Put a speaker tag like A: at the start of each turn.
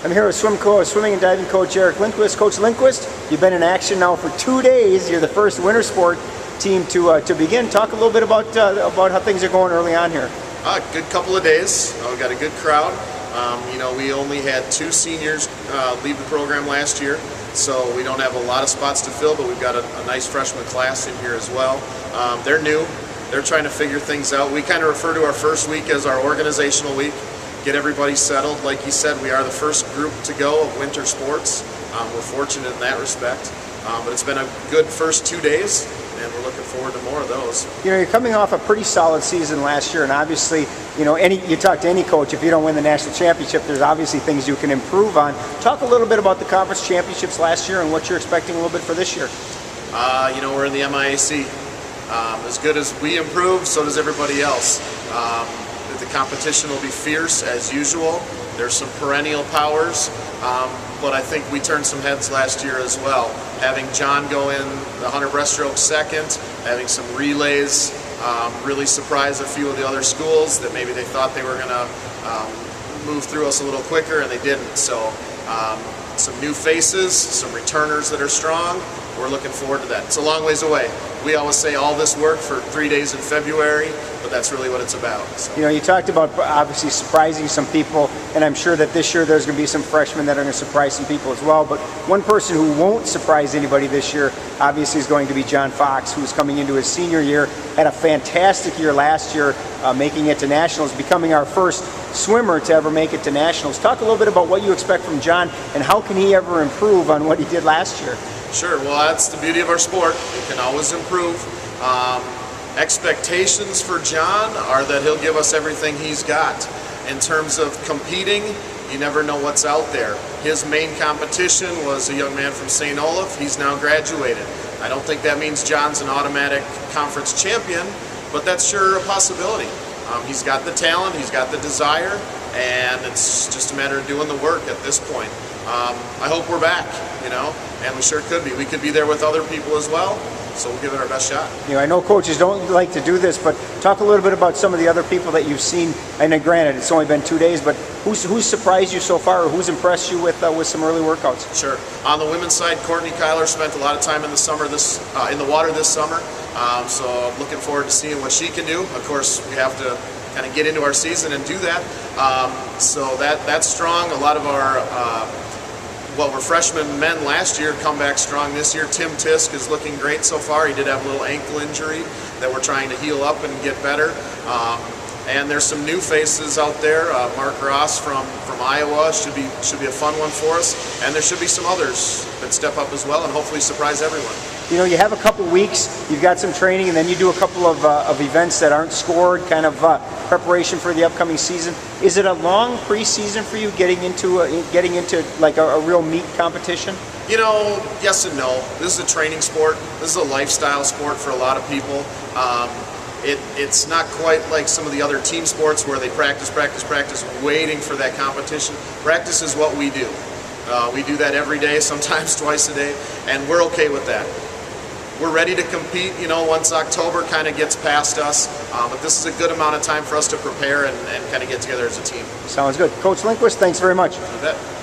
A: I'm here with swimming and diving coach Eric Lindquist. Coach Lindquist, you've been in action now for 2 days. You're the first winter sport team to begin. Talk a little bit about how things are going early on here.
B: Good couple of days. We got a good crowd. We only had 2 seniors leave the program last year, so we don't have a lot of spots to fill, but we've got a nice freshman class in here as well. They're new. They're trying to figure things out. We kind of refer to our first week as our organizational week. Get everybody settled. Like you said, we are the first group to go of winter sports. We're fortunate in that respect. But it's been a good first 2 days, and we're looking forward to more of those.
A: You're coming off a pretty solid season last year, and obviously, you talk to any coach, if you don't win the national championship, there's obviously things you can improve on. Talk a little bit about the conference championships last year and what you're expecting a little bit for this year.
B: We're in the MIAC. As good as we improve, so does everybody else. The competition will be fierce as usual. There's some perennial powers, but I think we turned some heads last year as well. Having John go in the 100 breaststroke second, having some relays, really surprised a few of the other schools that maybe they thought they were going to move through us a little quicker, and they didn't. So some new faces, some returners that are strong. We're looking forward to that. It's a long ways away. We always say all this work for 3 days in February, but that's really what it's about. So.
A: You talked about obviously surprising some people, and I'm sure that this year there's going to be some freshmen that are going to surprise some people as well. But one person who won't surprise anybody this year obviously is going to be John Fox, who's coming into his senior year. Had a fantastic year last year, making it to nationals, becoming our first swimmer to ever make it to nationals. Talk a little bit about what you expect from John, and how can he ever improve on what he did last year?
B: Sure. Well, that's the beauty of our sport. It can always improve. Expectations for John are that he'll give us everything he's got. In terms of competing, you never know what's out there. His main competition was a young man from St. Olaf. He's now graduated. I don't think that means John's an automatic conference champion, but that's sure a possibility. He's got the talent, he's got the desire, and it's just a matter of doing the work at this point. I hope we're back, and we sure could be. We could be there with other people as well, so we'll give it our best shot.
A: I know coaches don't like to do this, but talk a little bit about some of the other people that you've seen. And granted, it's only been 2 days, but who's surprised you so far, or who's impressed you with some early workouts?
B: Sure. On the women's side, Courtney Kyler spent a lot of time in the water this summer, so I'm looking forward to seeing what she can do. Of course, we have to kind of get into our season and do that. So that's strong. A lot of our were freshmen men last year come back strong this year. Tim Tisk is looking great so far. He did have a little ankle injury that we're trying to heal up and get better. And there's some new faces out there. Mark Ross from Iowa should be a fun one for us. And there should be some others that step up as well and hopefully surprise everyone.
A: You have a couple weeks, you've got some training, and then you do a couple of events that aren't scored, kind of preparation for the upcoming season. Is it a long preseason for you getting into like a real meet competition?
B: Yes and no. This is a training sport. This is a lifestyle sport for a lot of people. It's not quite like some of the other team sports where they practice, waiting for that competition. Practice is what we do. We do that every day, sometimes twice a day, and we're okay with that. We're ready to compete, once October kind of gets past us, but this is a good amount of time for us to prepare and kind of get together as a team.
A: Sounds good. Coach Lindquist, thanks very much.
B: You bet.